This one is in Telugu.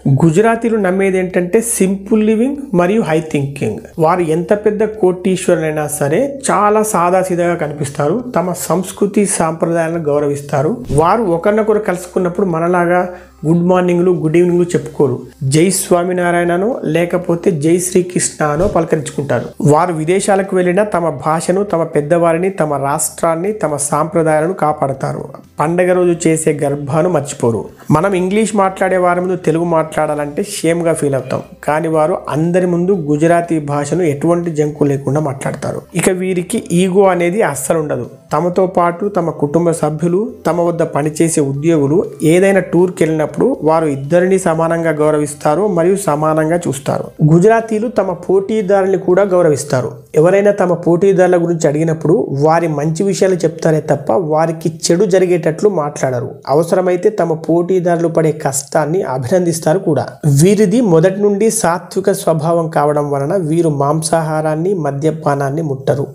గుజరాతీలు నమ్మేది ఏంటంటే సింపుల్ లివింగ్ మరియు హై థింకింగ్. వారు ఎంత పెద్ద కోటీశ్వరులైనా సరే చాలా సాదాసీదాగా కనిపిస్తారు. తమ సంస్కృతి సాంప్రదాయాలను గౌరవిస్తారు. వారు ఒకరినొకరు కలుసుకున్నప్పుడు మనలాగా గుడ్ మార్నింగ్లు గుడ్ ఈవినింగ్లు చెప్పుకోరు. జై స్వామినారాయణనో లేకపోతే జై శ్రీకృష్ణ అనో పలకరించుకుంటారు. వారు విదేశాలకు వెళ్ళినా తమ భాషను, తమ పెద్దవారిని, తమ రాష్ట్రాన్ని, తమ సాంప్రదాయాలను కాపాడతారు. పండగ రోజు చేసే గర్భాను మర్చిపోరు. మనం ఇంగ్లీష్ మాట్లాడే వారి ముందు తెలుగు మాట్లాడాలంటే షేమ్గా ఫీల్ అవుతాం. కానీ వారు అందరి ముందు గుజరాతీ భాషను ఎటువంటి జంకు లేకుండా మాట్లాడతారు. ఇక వీరికి ఈగో అనేది అస్సలు ఉండదు. తమతో పాటు తమ కుటుంబ సభ్యులు, తమ వద్ద పనిచేసే ఉద్యోగులు ఏదైనా టూర్కి వెళ్ళినప్పుడు వారు ఇద్దరిని సమానంగా గౌరవిస్తారు మరియు సమానంగా చూస్తారు. గుజరాతీలు తమ పోటీదారుల్ని కూడా గౌరవిస్తారు. ఎవరైనా తమ పోటీదారుల గురించి అడిగినప్పుడు వారి మంచి విషయాలు చెప్తారే తప్ప వారికి చెడు జరిగేటట్లు మాట్లాడరు. అవసరమైతే తమ పోటీదారులు పడే కష్టాన్ని అభినందిస్తారు కూడా. వీరిది మొదటి నుండి సాత్విక స్వభావం కావడం వలన వీరు మాంసాహారాన్ని, మద్యపానాన్ని ముట్టరు.